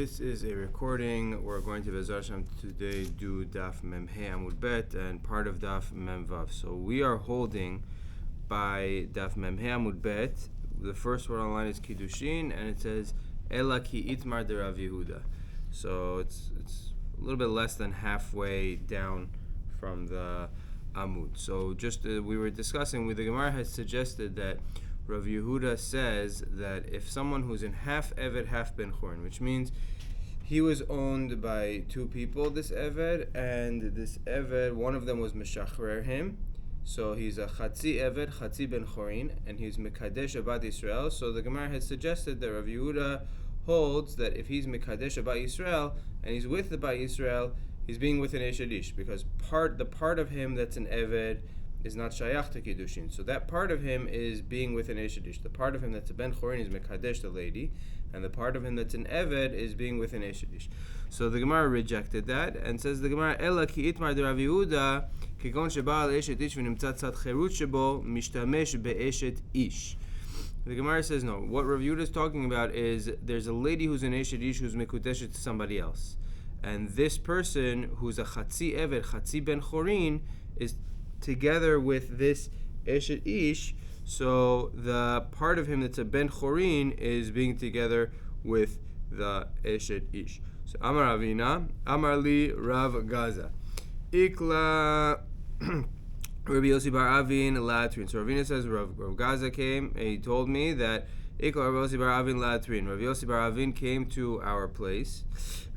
This is a recording. We're going to Be'ezrat Hashem today do Daf Mem He Amud Bet and part of Daf Mem Vav. So we are holding by Daf Mem He Amud Bet. The first word on line is Kiddushin, and it says Ela Ki Itmar de Rav Yehuda. So it's a little bit less than halfway down from the Amud. So just we were discussing, the Gemara has suggested that Rav Yehuda says that if someone who's in half Eved, half Ben Chorin, which means he was owned by two people, this Eved, and this Eved, one of them was Meshachrer him, so he's a Chatzi Eved, Chatzi Ben Chorin, and he's Mekadesh Abat Yisrael. So the Gemara has suggested that Rav Yehuda holds that if he's Mekadesh Abat Yisrael, and he's with the Bat Yisrael, he's being with an Eshadish, because the part of him that's an Eved is not shayach to Kiddushin. So that part of him is being with an Eshadish. The part of him that's a Ben Chorin is Mekadesh, the lady, and the part of him that's an Eved is being with an Eshadish. So the Gemara rejected that and says the Gemara, Ela ki itmar de Rav Yehuda, kegon sheba'al eshet ish v'nimtzat tzad cherut shebo, mishtamesh be'eshet ish. The Gemara says no. What Rav Yehuda is talking about is there's a lady who's an Eshadish who's Mekudeshet to somebody else. And this person who's a Chatzi Eved, Chatzi Ben Chorin, is together with this Eshet Ish, so the part of him that's a Ben Chorin is being together with the Eshet Ish. So Amar Avina, Amar Li Rav Gaza, Ikla Rabbi Yossi Bar Avin Latrin. So Ravina says Rav Gaza came and he told me that Ikla Rabbi Yossi Bar Avin Latrin. Rav Yossi Bar Avin came to our place.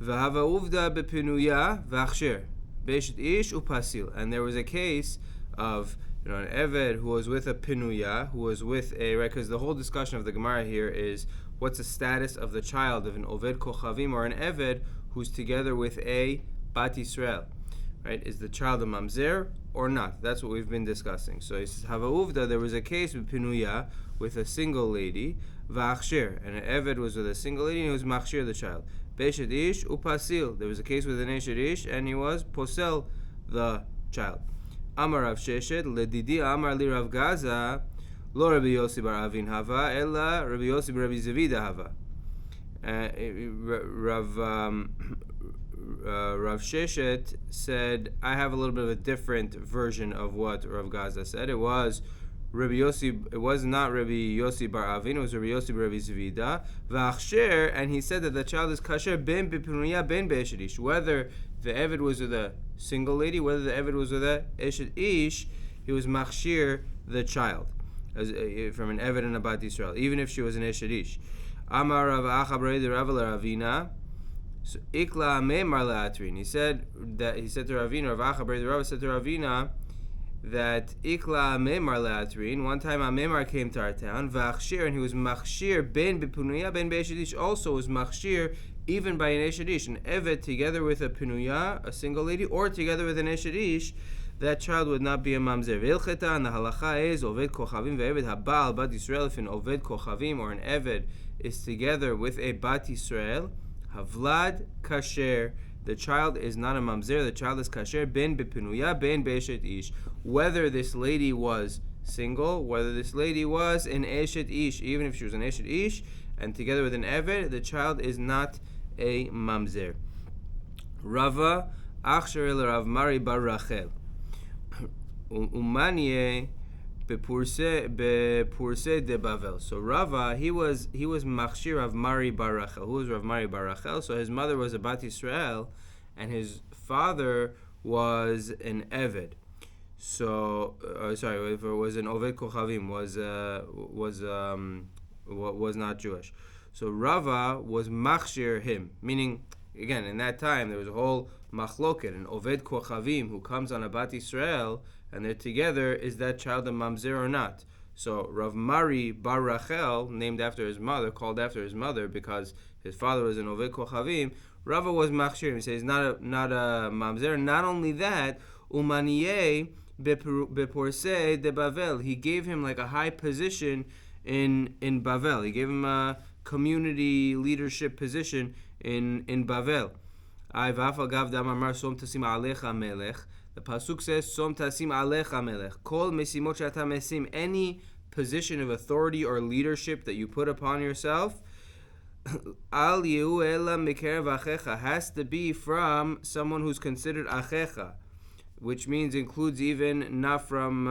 V'hava uvda bepinuya v'achsher Beshet Ish upasil. And there was a case of an Eved who was with a Pinuya, who was with a, right, because the whole discussion of the Gemara here is what's the status of the child of an Oved Kochavim or an Eved who's together with a Bat Yisrael, right? Is the child a Mamzer or not? That's what we've been discussing. So he says, Hava Uvda, there was a case with Pinuya with a single lady, V'achshir, and an Eved was with a single lady and he was Machshir the child. Beshet Ish upasil, there was a case with an Eshet Ish and he was posel the child. Amar Rav Sheshet, Ledidi Amar Li Rav Gaza, Lo Rabbi Yossi Bar Avin Hava, Ella Rabbi Yossi Bar Rabbi Zevida Hava. Rav Sheshet said, I have a little bit of a different version of what Rav Gaza said. It was Rabbi Yossi. It was not Rabbi Yossi Bar Avin. It was Rabbi Yossi Bar Rabbi Zevida. V'achsher, and he said that the child is kasher ben bepinuya ben be'eshedish. Whether the Eved was with a single lady, whether the Eved was with a Eshet Ish, he was machshir the child from an Eved and a Bat Yisrael, even if she was an Eshet Ish. Amar Rav Acha B'rei Rav Ravina, so Ikla Me'mar Le'atrin. He said to Ravina, Rav Acha B'rei Rav said to Ravina that Ikla Me'mar Le'atrin. One time Me'mar came to our town, V'achshir, and he was machshir ben bepunuya ben be'eshet ish, also was machshir even by an Eshet Ish, an Eved together with a Pinuya, a single lady, or together with an Eshet Ish, that child would not be a Mamzer. V'ilcheta, and the halacha is, Oved Kochavim ve'Eved Habal Bat Yisrael, if an Oved Kochavim or an Eved is together with a Bat Yisrael, Havlad Kasher, the child is not a Mamzer, the child is Kasher, ben bepinuya, ben be'eshet Ish. Whether this lady was single, whether this lady was an Eshet Ish, even if she was an Eshet Ish, and together with an Eved, the child is not a Mamzer. Rava Achsher el Rav Mari bar Rachel Umanye bepurse de Bavel. So Rava, he was Machshir Rav Mari bar Rachel. Who was Rav Mari bar Rachel? So his mother was a Bat Yisrael and his father was an Eved. So sorry, if it was an Oved Kochavim, was not Jewish. So Rava was machshir him, meaning, again, in that time there was a whole machloket, an Oved Kochavim who comes on a Bat Yisrael and they're together, is that child a Mamzer or not? So Rav Mari bar Rachel, named after his mother, called after his mother because his father was an Oved Kochavim, Rava was machshir him. He says not a Mamzer. Not only that, Umaniye beporse de Bavel, he gave him like a high position in Bavel. He gave him a community leadership position in Bavel. The pasuk says, "Som tasim alecha melech." Kol mesimot she'ata mesim. Any position of authority or leadership that you put upon yourself, Al yehu ela mikerev achecha has to be from someone who's considered achecha, which means includes even not from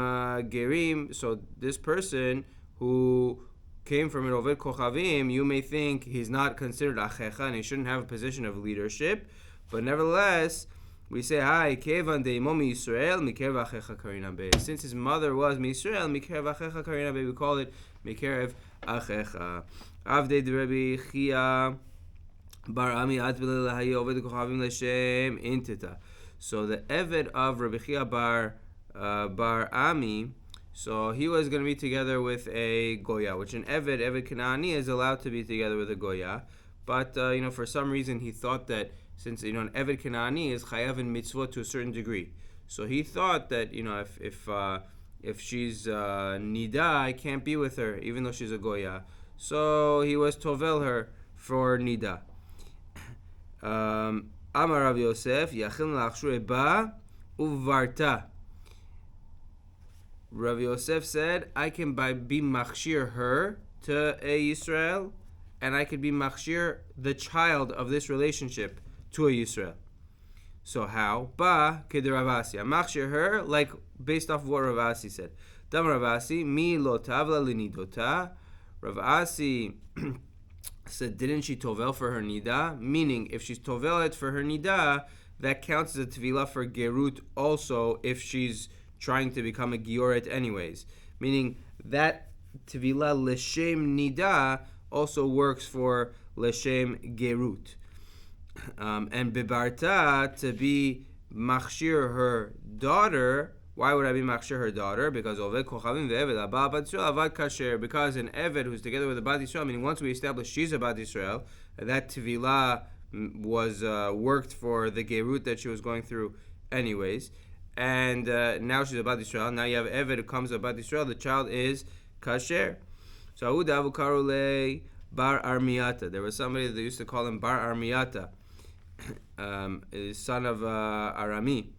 gerim. So this person who came from an oved kochavim, you may think he's not considered achecha and he shouldn't have a position of leadership, but nevertheless we say hi kevan deimo mi Yisrael mikerev achecha karina be. Since his mother was mi Yisrael mikerev achecha karina be, we call it mikerev achecha. Avdei Rabbi Chia bar Ami atbil lahayi oved kochavim l'shem intita. So the Eved of Rabbi Chia bar Ami, so he was going to be together with a Goya, which an Eved Kanani is allowed to be together with a Goya. But, for some reason he thought that since, an Eved Kanani is chayav in mitzvot to a certain degree. So he thought that, if she's Nida, I can't be with her, even though she's a Goya. So he was tovel her for Nida. Amar Rav Yosef, Yachim lachshu ba uvarta. Rav Yosef said, I can be machshir her to a Yisrael, and I could be machshir the child of this relationship to a Yisrael. So how? Ba kid Ravasi. I machshir her like based off of what Ravasi said. Dam Ravasi mi lo tavla linidota. Ravasi said, didn't she tovel for her nida? Meaning, if she's tovelet for her nida, that counts as a tevilah for gerut also if she's trying to become a gioret anyways. Meaning, that tevilah l'shem nida also works for l'shem gerut. And bibarta, to be machshir her daughter. Why would I be machshir her daughter? Because oved kochavim ve'eved abba bat Yisrael avad kasher. Because an eved who's together with a bat Yisrael, meaning once we establish she's a bat Yisrael, that tevilah was worked for the gerut that she was going through anyways. And now she's a bat Yisrael. Now you have eved who comes a bat Yisrael. The child is kasher. So Ahu Davu Karule bar Armiata. There was somebody that used to call him bar Armiata, son of Arami.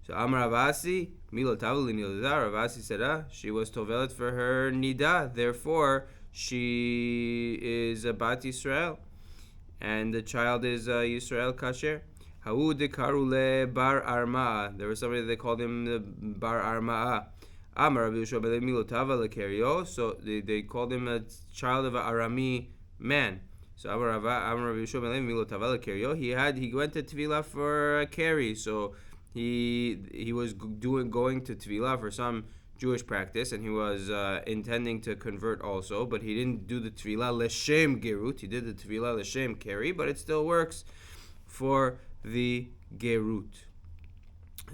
So Amar Ravasi, Milo Tavli Nilda, Ravasi said, she was tovelet for her nida, therefore she is a bat Yisrael, and the child is Yisrael kasher. Hau de Karule bar Arma. There was somebody they called him the bar Arma. Amar Rabbi Yeshua Milo Tava lekerio. So they called him a child of an Arami man. So Amar Rabbi Yeshua Milo Tava lekerio. He went to Tevilah for a carry. So he was going to Tevilah for some Jewish practice, and he was intending to convert also, but he didn't do the Tevilah l'shem gerut. He did the Tevilah l'shem carry, but it still works for the gerut.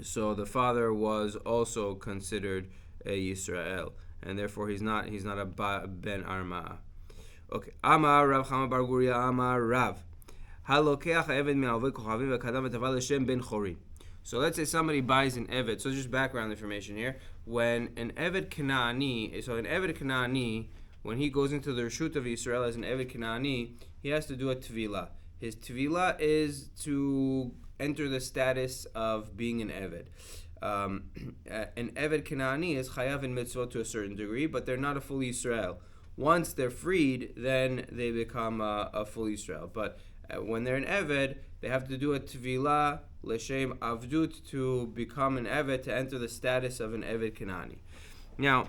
So the father was also considered a Yisrael, and therefore he's not a ben Arma. Okay. Amar Rav Chama bar Guria Amar Rav halokeach eved me'aved kochavim v'kadam v'taval l'shem ben chorin. So let's say somebody buys an Eved. So just background information here. When an Eved Kanani, when he goes into the Reshut of Yisrael as an Eved Kanani, he has to do a Tevilah. His Tevilah is to enter the status of being an Eved. An Eved Kanani is chayav in mitzvot to a certain degree, but they're not a full Yisrael. Once they're freed, then they become a full Yisrael. But when they're an Eved, they have to do a Tevilah l'shem avdut to become an Eved, to enter the status of an Eved Kanani. Now,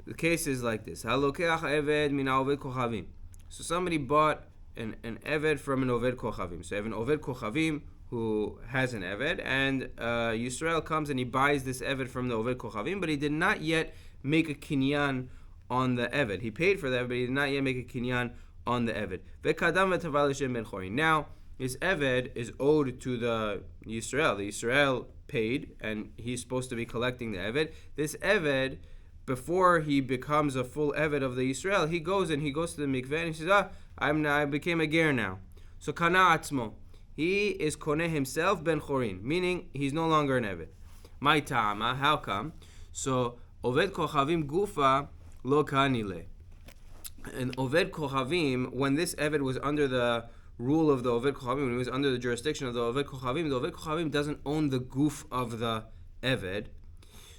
the case is like this. Halokeach Eved min oved kochavim. So somebody bought an Eved from an Oved Kochavim. So you have an Oved Kochavim who has an Eved, and Yisrael comes and he buys this Eved from the Oved Kochavim, but he did not yet make a kinyan on the Eved. He paid for the Eved, but he did not yet make a kinyan on the Eved. Ve'kadam v'taval l'shem ben chorin. Now, his Eved is owed to the Yisrael. The Yisrael paid, and he's supposed to be collecting the Eved. This Eved, before he becomes a full Eved of the Yisrael, he goes to the mikveh and he says, I became a ger now. So kana atzmo. He is koneh himself ben chorin, meaning he's no longer an Eved. My ta'ama, how come? So, Oved Kochavim gufa lo kanile. And Oved Kochavim, when this Eved was under the rule of the Oved Kochavim, when he was under the jurisdiction of the Oved Kochavim doesn't own the goof of the Eved.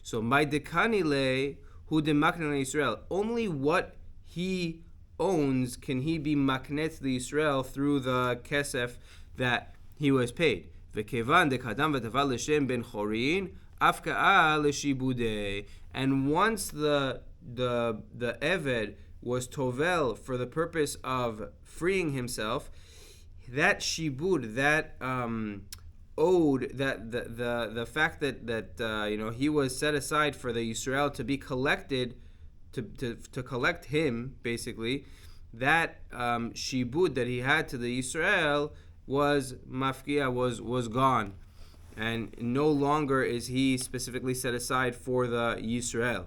So, my dekanile hu demakna Yisrael, only what he owns, can he be maknet the Yisrael through the kesef that he was paid? V'kevan dekadam v'taval l'shem ben chorin afka'a l'shibudei. And once the eved was tovel for the purpose of freeing himself, that shibud, that owed, that the fact that he was set aside for the Yisrael to be collected, to collect him, basically, that shibud that he had to the Yisrael was mafkia, was gone, and no longer is he specifically set aside for the Yisrael.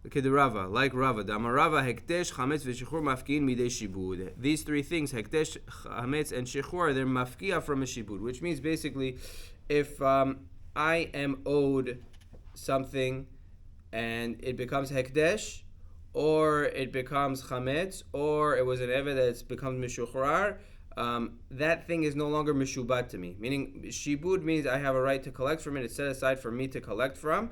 Kedarava, like Rava, Damarava, Hekdesh, Chametz, v'Shechur mafkiin midei shibud. These three things, Hekdesh, Chametz, and Shechur, they're mafkia from a shibud, which means basically, if I am owed something and it becomes Hekdesh, or it becomes Chametz, or it was an eved that's becomes Mishuchrar, that thing is no longer Mishubat to me. Meaning, shibud means I have a right to collect from it, it's set aside for me to collect from.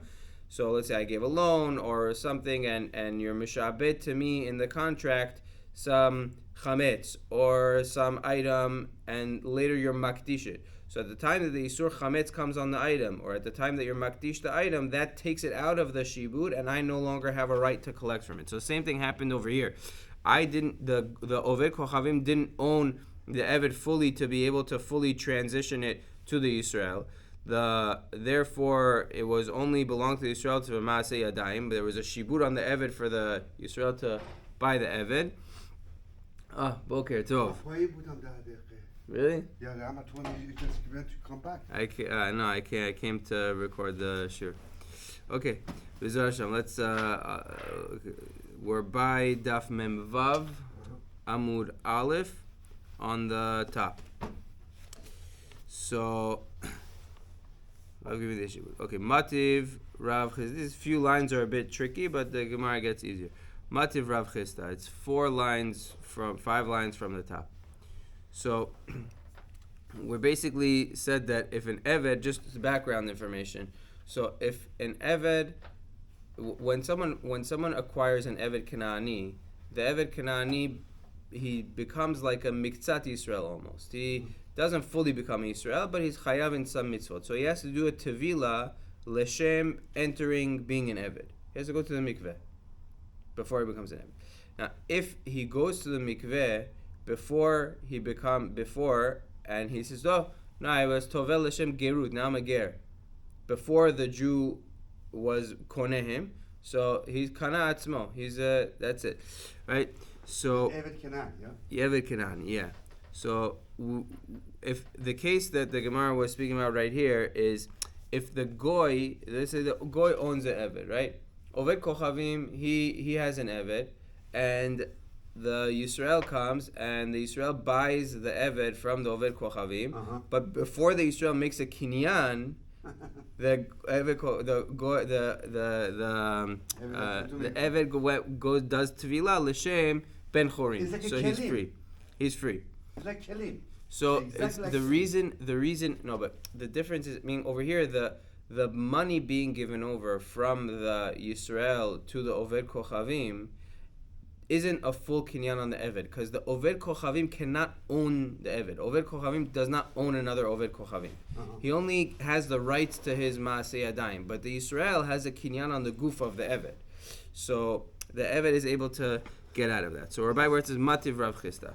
So let's say I gave a loan or something, and you're mishabed to me in the contract some chametz or some item, and later you're makdish it. So at the time that the isur chametz comes on the item, or at the time that you're makdish the item, that takes it out of the shibud, and I no longer have a right to collect from it. So the same thing happened over here. The oved kochavim didn't own the eved fully to be able to fully transition it to the Yisrael. Therefore, it was only belonged to the Yisrael to Maaseh Yadayim. There was a shibud on the eved for the Yisrael to buy the eved. Boker Tov. Really? Yeah, I'm at 20. You just went to come back. I can't. I came to record the shir. Okay, B'ezras Hashem. Let's. We're by Daf Mem Vav, Amud Aleph, on the top. So. I'll give you the issue. Okay, Mativ Rav Chisda. These few lines are a bit tricky, but the Gemara gets easier. Mativ Rav Chisda. It's 5 lines from the top. So we basically said that if an eved, just background information. So if an eved, when someone acquires an eved Kanani, the eved Kanani, he becomes like a miktzat Yisrael almost. He doesn't fully become Yisrael, but he's chayav in some mitzvot. So he has to do a tevila l'shem entering being an eved. He has to go to the mikveh before he becomes an eved. Now, if he goes to the mikveh before and he says, "Oh, no, I was tovel l'shem gerut. Now I'm a ger." Before the Jew was koneh him, so he's kana atzmo. That's it, right? So Eved Kenan, yeah? Eved Kenan, yeah. So if the case that the Gemara was speaking about right here is if the goy, let's say the goy owns the eved, right? Oved kochavim, he has an eved, and the Yisrael comes and the Yisrael buys the eved from the Oved kochavim, but before the Yisrael makes a kinyan, the eved does tevila l'shem ben chorin, like so he's free. He's free. It's like kelim. So it's like the reason. No, but the difference is, over here, the money being given over from the Yisrael to the Oved Kochavim isn't a full kinyan on the Eved, because the Oved Kochavim cannot own the Eved. Oved Kochavim does not own another Oved Kochavim. He only has the rights to his Maaseh Yadayim, but the Yisrael has a kinyan on the goof of the Eved. So the Eved is able to get out of that. So we're by where it says Mativ Rav Chisda.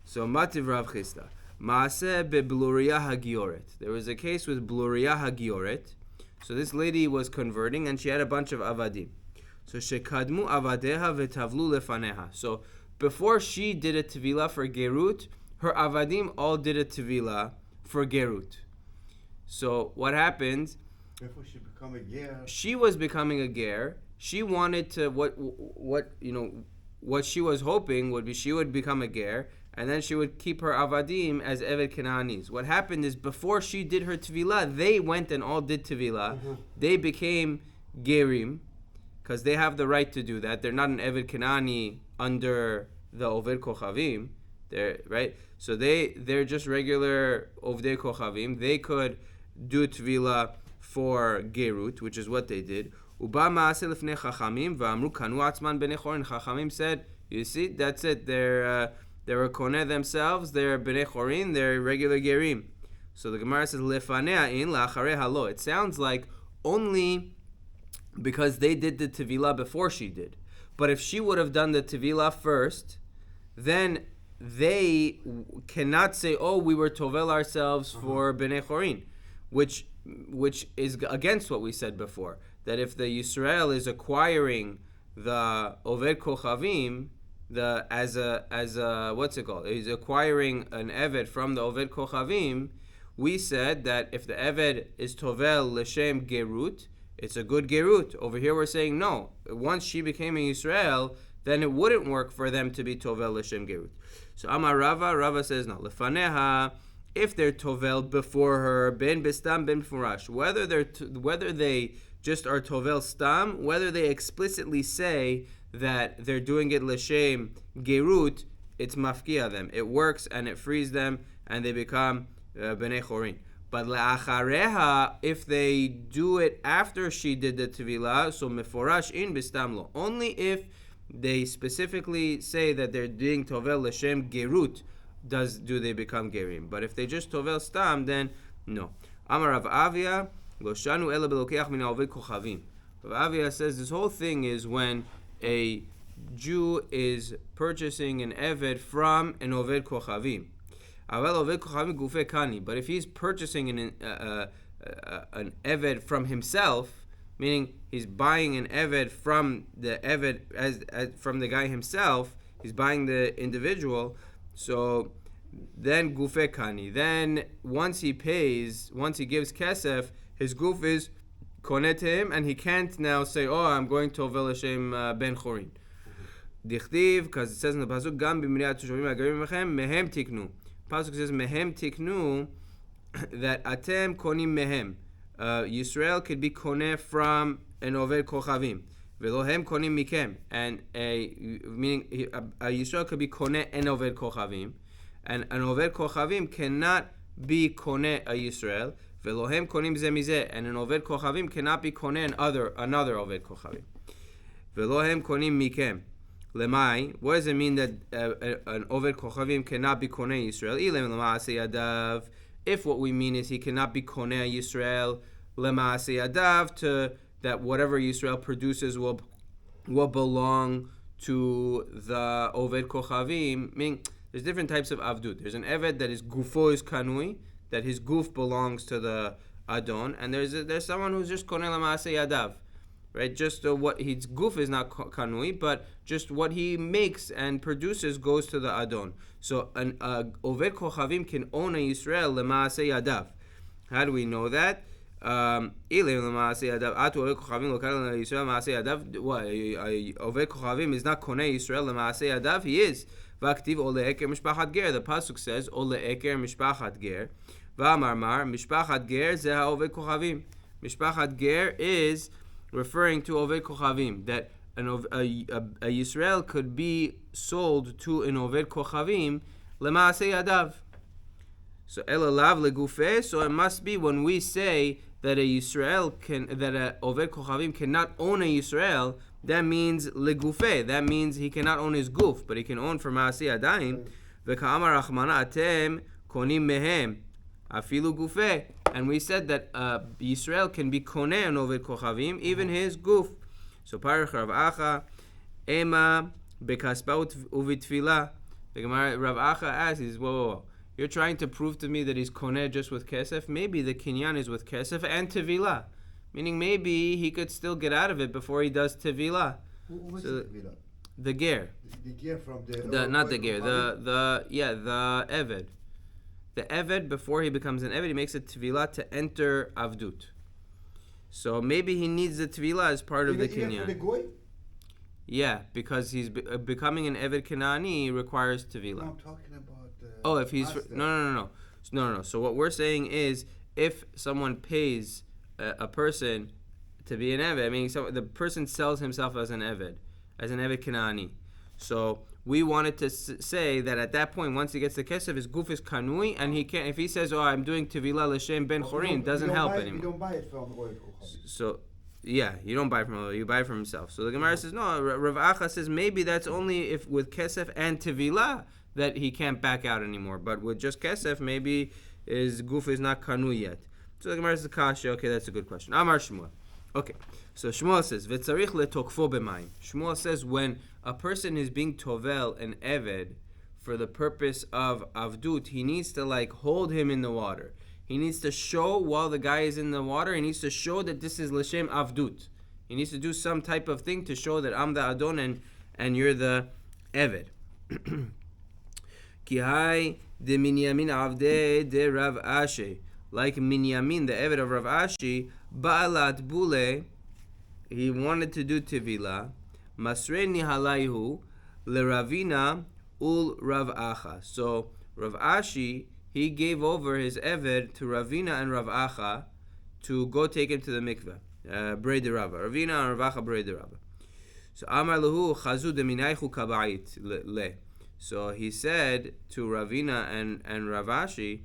So Mativ Rav Chisda. Maaseh beBluria Hagioret. There was a case with Bluria Hagioret. So this lady was converting and she had a bunch of avadim. So shekadmu avadeha v'tavlu lefaneha. So before she did a tevila for gerut, her avadim all did a tevila for gerut. So what happened? Before she become a ger. She was becoming a ger. She wanted to what she was hoping would be she would become a ger, and then she would keep her avadim as eved Kananis. What happened is before she did her tevila, they went and all did tevila. They became gerim, because they have the right to do that. They're not an eved Kanani under the oved kochavim. They're right. So they're just regular ovdei kochavim. They could do tevila for gerut, which is what they did. Chachamim said, you see, that's it. They're koneh themselves. They're bnei chorin. They're regular gerim. So the Gemara says lefanea in la'acharei lo. It sounds like only because they did the tevilah before she did. But if she would have done the tevilah first, then they cannot say, "Oh, we were tovel ourselves for bnei chorin," which is against what we said before. That if the Yisrael is acquiring the oved kochavim, as a what's it called? He's acquiring an eved from the oved kochavim. We said that if the eved is tovel l'shem gerut, it's a good gerut. Over here we're saying no. Once she became a Yisrael, then it wouldn't work for them to be tovel l'shem gerut. So Amar Rava says no. Lefaneha, if they're tovel before her, ben bestam ben furash, whether they just are tovel stam, whether they explicitly say that they're doing it l'shem gerut, it's mafkia them. It works and it frees them and they become bnei chorin. But la'achareha, if they do it after she did the tevilah, so meforash in bistam lo. Only if they specifically say that they're doing tovel l'shem gerut, do they become gerim. But if they just tovel stam, then no. Amar Rav Avia, lo shanu ela belokeach min ha'oved kochavim. Rav Avia says this whole thing is when a Jew is purchasing an eved from an oved kochavim. But if he's purchasing an eved from himself, meaning he's buying an eved from the eved as from the guy himself, he's buying the individual. So then gufe kani. Then once he gives kesef, his guf is koneh to him, and he can't now say, "Oh, I'm going to tovel l'shem ben chorin." Dichtiv, because it says in the pasuk, "Gam b'mriat tushavim agarim mechem mehem tiknu." Pasuk says mehem tiknu, that atem konim mehem. Yisrael could be koneh from an oved kochavim, velohem konim mikem, and meaning a Yisrael could be koneh an oved kochavim, and an oved kochavim cannot be koneh a Yisrael, velohem konim ze mizeh, and an oved kochavim cannot be koneh another oved kochavim, velohem konim mikem. Lemai, what does it mean that an oved kochavim cannot be koneh Yisrael? Ilem l'maaseh yadav. If what we mean is he cannot be koneh Yisrael, l'maaseh yadav, to that whatever Yisrael produces will belong to the oved kochavim. Meaning, there's different types of avdut. There's an eved that is gufo is kanui, that his guf belongs to the adon, and there's someone who's just koneh l'maaseh yadav. Right, just what his guf is not kanui, but just what he makes and produces goes to the adon. So an oved kochavim can own a Yisrael lemaaseh yadav. How do we know that? Oved kochavim is not koneh Yisrael lemaaseh yadav. He is. V'aktiv ole eker mishpachat ger. The pasuk says ole eker mishpachat ger. V'amarmar mishpachat ger ze ha'oved kochavim. Mishpachat ger is referring to oved kochavim, that a Yisrael could be sold to an oved kochavim lemaaseh yadav. So elalav legufe. So it must be when we say that a oved kochavim cannot own a Yisrael, that means legufe. That means he cannot own his guf, but he can own for maaseh yadayim. V'ka'amar rachmana atem konim mehem afilu gufe. And we said that Yisrael can be koneh an oved kochavim, even his guf. So parach Rav Acha, ema bekaspa uvitfila. The Gemara Rav Acha asks, whoa. You're trying to prove to me that he's koneh just with kesef? Maybe the kinyan is with kesef and tevilah. Meaning maybe he could still get out of it before he does tevilah. What's the tevilah? The ger. The ger from not the ger. The eved. The eved, before he becomes an eved, he makes a tevilah to enter avdut. So maybe he needs the tevilah as part of the kinyan. The goy? Yeah, because he's becoming an eved Kanaani requires tevilah. No, I'm talking about. If he's no. So what we're saying is, if someone pays a person to be an eved, I mean, the person sells himself as an eved Kanaani. So we wanted to say that at that point, once he gets the kesef, his guf is kanui, and he can't. If he says, "Oh, I'm doing tevilah l'shem ben chorin," doesn't help anymore. You don't buy it from Roy Kochavis. So, yeah, you don't buy from him; you buy it from himself. So the Gemara says, no. Rav Acha says maybe that's only if with kesef and tevilah that he can't back out anymore. But with just kesef, maybe his guf is not kanui yet. So the Gemara says, kasha. Okay, that's a good question. Amar Shmuel. Okay, so Shmuel says, "V'tzarich letokfo b'mayim." Shmuel says when a person is being tovel an eved for the purpose of avdut, he needs to hold him in the water. He needs to show while the guy is in the water. He needs to show that this is l'shem avdut. He needs to do some type of thing to show that I'm the adon and you're the eved. Ki hai de minyamin avde de Rav Ashi. Like Minyamin, the eved of Rav Ashi, Ba'alat Bule, he wanted to do Tivila, Masreni Halayhu, Leravina Ul Rav Acha. So Rav Ashi, he gave over his eved to Ravina and Rav Acha to go take him to the mikveh, Brei de Rava. Ravina and Rav Acha Brei de Rava. So Amar Lahu Chazu de Minaychu Kabait Le. So he said to Ravina and Rav Ashi,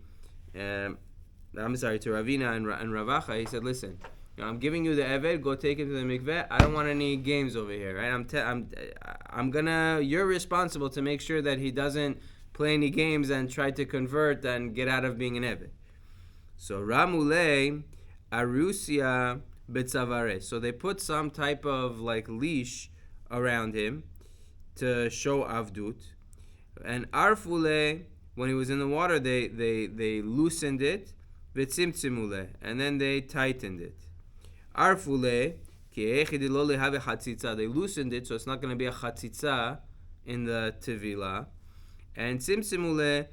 I'm sorry, to Ravina and Ravacha, he said, listen, I'm giving you the eved, go take him to the mikveh. I don't want any games over here, right? You're responsible to make sure that he doesn't play any games and try to convert and get out of being an eved. So Ramule Arusia Betzavare. So they put some type of leash around him to show avdut. And Arfule, when he was in the water, they loosened it. V'tzimtzimule, and then they tightened it. Arfule, they loosened it, so it's not going to be a chatzitza in the tevilah. And tzimtzimule,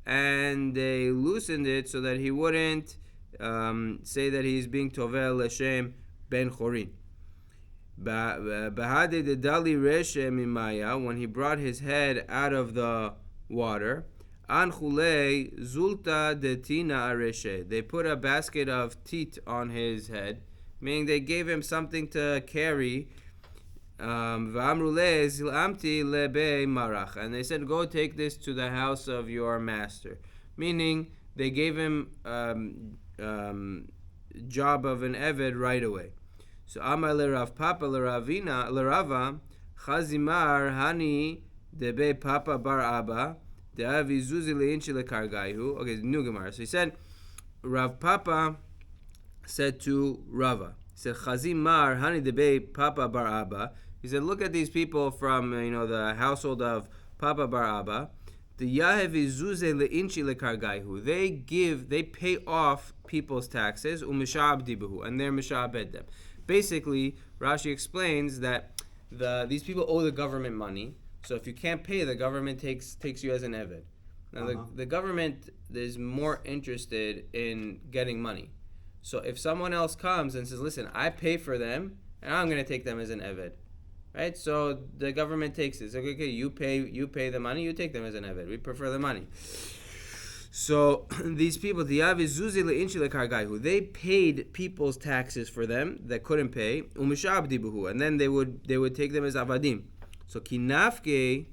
and they loosened it so that he wouldn't say that he's being tovel l'shem ben chorin. Bahade de dali reshe mimaya, when he brought his head out of the water. Anchule zulta de tina areshe. They put a basket of teat on his head, meaning they gave him something to carry. V'amrule zilamti lebe marach, and they said, go take this to the house of your master. Meaning they gave him job of an eved right away. So Amar le Rav Papa le Ravina le Rava chazimar hani debe Papa bar Abba. Okay, new Gemara. So he said, Rav Papa said to Rava, he said, Chazim Mar Hani Debe Papa Bar Abba. He said, look at these people from the household of Papa Bar Abba. The Yahev Zuze Leinchi Lekargaihu. They pay off people's taxes, Umishab Dibahu, and they're Mishabed them. Basically, Rashi explains that these people owe the government money. So if you can't pay, the government takes you as an eved. Now the government is more interested in getting money. So if someone else comes and says, listen, I pay for them, and I'm going to take them as an eved. Right? So the government takes it. It's like, okay, you pay the money, you take them as an eved. We prefer the money. So these people, they paid people's taxes for them that couldn't pay, and then they would take them as avadim. So kinafke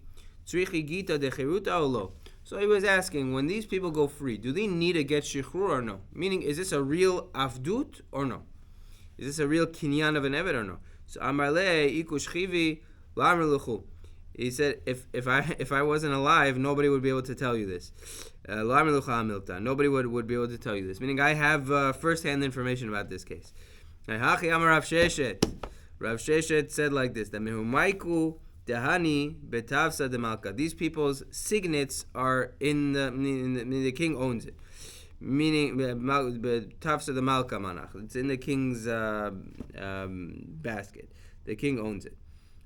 tzrichi gita de cheruta olo. So he was asking, when these people go free, do they need to get shichrur or no? Meaning, is this a real avdut or no? Is this a real kinyan of an eved or no? So amarle ikush chivi lamr lechu. He said, if I wasn't alive, nobody would be able to tell you this. Lamr lechu hamilta. Nobody would be able to tell you this. Meaning, I have first-hand information about this case. Hachi amar Rav Sheshet. Rav Sheshet said like this: that mehumaiku Dehani betavsa de malka. These people's signets are in the king owns it. Meaning betavsa de malka manach. It's in the king's basket. The king owns it.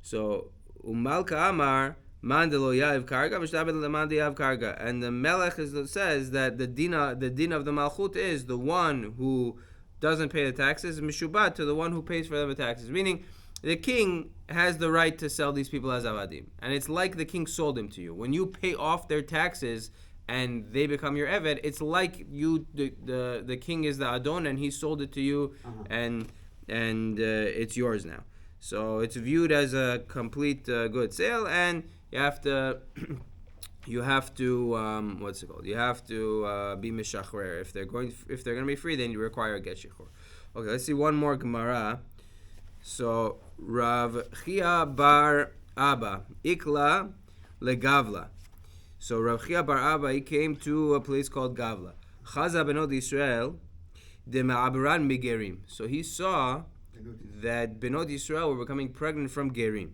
So umalka amar mandelo yav karga mishtabed lemandi yav karga. And the melech says that the din of the malchut is the one who doesn't pay the taxes mishubat to the one who pays for them the taxes. Meaning, the king has the right to sell these people as avadim, and it's like the king sold them to you. When you pay off their taxes and they become your eved, it's like the king is the adon and he sold it to you, and it's yours now. So it's viewed as a complete good sale, and you have to what's it called? You have to be mishachrer. If they're going to be free, then you require a get shichur. Okay, let's see one more Gemara. So Rav Chia bar Abba Ikla legavla. So Rav Chia bar Abba, he came to a place called Gavla. Chaza benot Israel de ma'abran migerim. So he saw that benot Israel were becoming pregnant from gerim.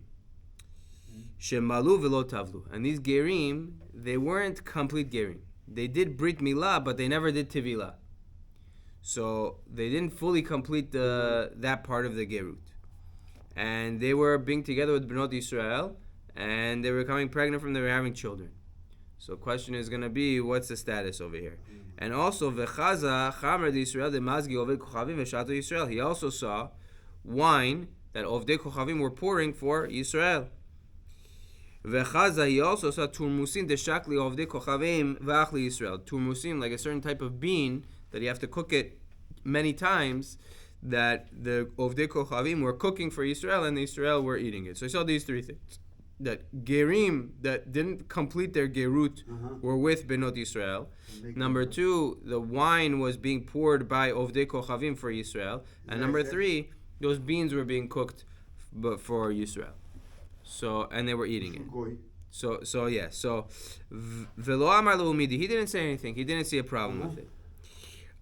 Shemalu velo tavlu. And these gerim, they weren't complete gerim. They did brit milah, but they never did tevilah. So they didn't fully complete that part of the gerut. And they were being together with benot Israel, and they were becoming pregnant from them, they were having children. So question is going to be, what's the status over here? And also, v'chaza chamer d'Yisrael de mazgi oved kochavim v'shato Yisrael. He also saw wine that ovdei kochavim were pouring for Yisrael. V'chaza, he also saw turmusin de shakli ovdei kochavim v'achli Yisrael. Turmusin, like a certain type of bean that you have to cook it many times, that the ovdei kochavim were cooking for Yisrael, and the Yisrael were eating it. So he saw these three things. That gerim that didn't complete their gerut were with benot Yisrael. Number two, the wine was being poured by ovdei kochavim for Yisrael. And number three, those beans were being cooked for Yisrael. So, and they were eating it. So velo amar lo umidi. He didn't say anything. He didn't see a problem with it.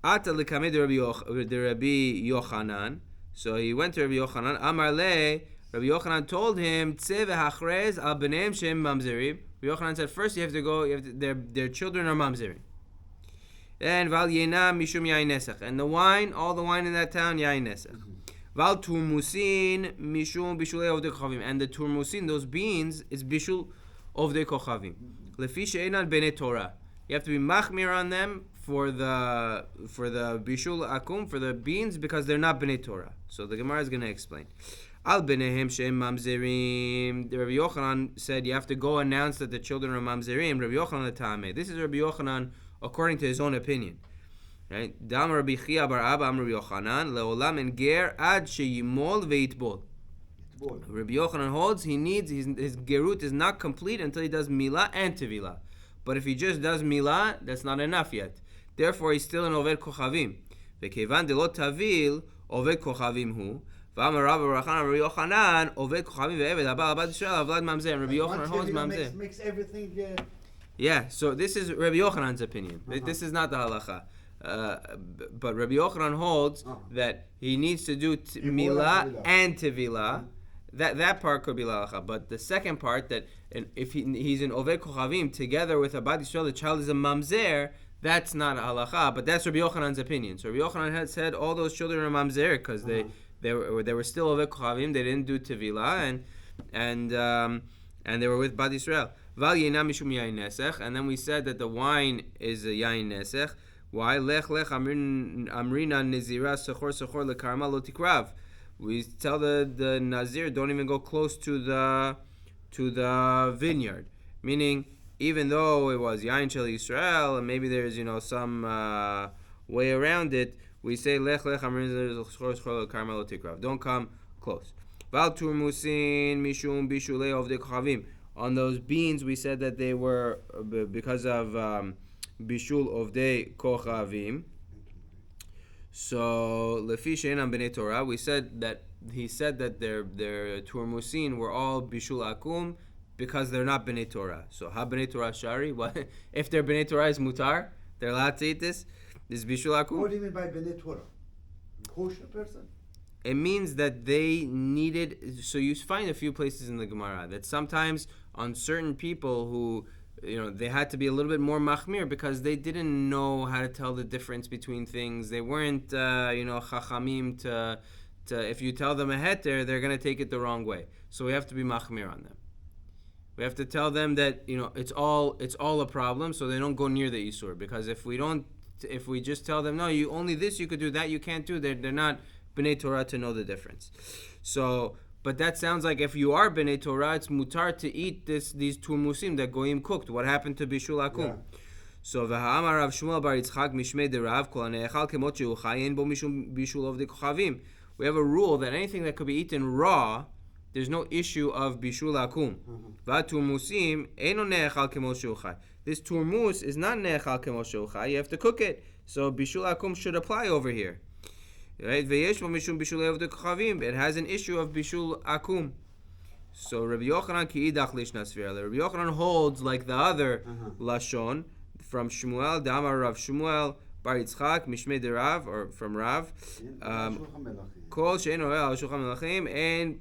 Ata l'kamei de Rabbi Yochanan. So he went to Rabbi Yochanan. Amar le. Rabbi Yochanan told him, "Tzeh v'hachrez al b'neim shem mamzerim." Rabbi Yochanan said, first you have to go. Their children are mamzerim. Then val yenam mishum yain nesach, and the wine, all the wine in that town, yain nesach. Val turmusin mishum bishulei ovdei kochavim, and the turmusin, those beans, is bishul ovdei kochavim. Lefi she'enan bnei Torah. You have to be machmir on them for the bishul akum, for the beans, because they're not bnei Torah. So the Gemara is going to explain. Al b'nehem she'em mamzerim. Rabbi Yochanan said you have to go announce that the children are mamzerim. Rabbi Yochanan the Tameh. This is Rabbi Yochanan according to his own opinion. Right? Dam Rabbi Chia bar Abba Rabbi Yochanan leolam en ger ad sheyimol veitbol. Rabbi Yochanan holds his gerut is not complete until he does milah and tevilah. But if he just does milah, that's not enough yet. Therefore, he's still an oved kochavim. Vekevan de lo tavil oved kochavim hu. Rabbi Yochanan oved kochavim ve'eved abal abad Yisrael avlad mamzer. Rabbi Yochanan holds mamzer. Makes everything. Yeah, so this is Rabbi Yochanan's opinion. This is not the halacha. But Rabbi Yochanan holds that he needs to do milah and tevilah. That part could be halacha. But the second part, that if he's in oved kochavim together with abad Yisrael, the child is a mamzer. That's not halacha. But that's Rabbi Yochanan's opinion. So Rabbi Yochanan had said all those children are mamzer because they were still oved kochavim. They didn't do tevilah, and they were with Bad Yisrael. Val yeinam mishum yain nesech, and then we said that the wine is a yain nesech. Why? Lech amrina nizira sechor lekarma lo tikrav. We tell the nazir, don't even go close to the vineyard. Meaning, even though it was yain shel Yisrael, and maybe there's some way around it, we say lech amrina sechor lekarma lo tikrav. Don't come close. Val turmusin mishum bishulei ovdei kochavim. On those beans, we said that they were because of bishul ovdei kochavim. So lefi she'enam bnei Torah, we said that he said that their turmusin were all bishul akum because they're not bnei Torah. So ha bnei Torah shari? What if their bnei Torah is mutar? They're allowed to eat this. This bishul akum. What do you mean by bnei Torah? Kosher person? It means that they needed. So you find a few places in the Gemara that sometimes on certain people who, they had to be a little bit more machmir because they didn't know how to tell the difference between things. They weren't, chachamim to if you tell them a heter, they're going to take it the wrong way. So we have to be machmir on them. We have to tell them that, it's all a problem, so they don't go near the isur. Because if we just tell them, no, you only this you could do, that you can't do, they're not b'nei Torah to know the difference. So, but that sounds like if you are b'nei Torah, it's mutar to eat these turmusim that goyim cooked. What happened to bishul akum? Yeah. So v'ha'amar Rav Shmuel bar Yitzchak mishmei de Rav kol hane'echal kemot she'uchayin bo mishum bishul ovdei kochavim. We have a rule that anything that could be eaten raw, there's no issue of bishul akum. Vaturmusim eno ne'echal kemo shulchai. This turmus is not ne'echal kemo shulchai. You have to cook it. So bishul akum should apply over here. Right? Ve'yesh bo mishum bishul eved kochavim. It has an issue of bishul akum. So Rabbi Yochanan ki idach lishna sfira. Rabbi Yochanan holds like the other lashon from Shmuel, Damar Rav Shmuel Bar Yitzchak Mishmei de Rav, or from Rav. Kol she'en ole al shulchan melachim en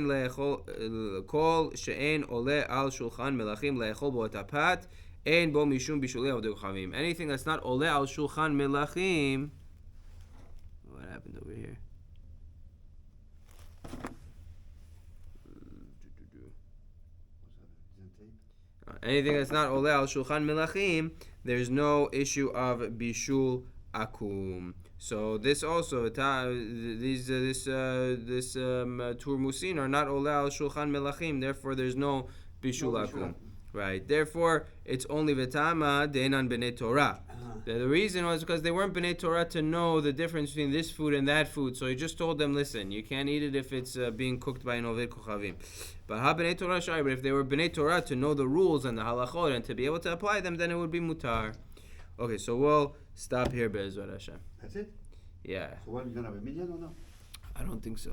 leechol kol she'en ole al shulchan melachim leechol bo tapat en bo mishum bishulei avodah kochavim. Anything that's not ole al shulchan melachim. What happened over here? Anything that's not ole al shulchan melachim, there's no issue of bishul akum. So this also these turmusin are not ole al shulchan melachim. Therefore, there's no bishul akum. Right. Therefore, it's only v'tama de'enan b'nei Torah. The reason was because they weren't b'nei Torah to know the difference between this food and that food. So he just told them, listen, you can't eat it if it's being cooked by an oved kochavim. But ha b'nei Torah shari. But if they were b'nei Torah to know the rules and the halachot and to be able to apply them, then it would be mutar. Okay, so we'll stop here, Be'ezrat Hashem. That's it? Yeah. So what, are you going to have a million or no? I don't think so.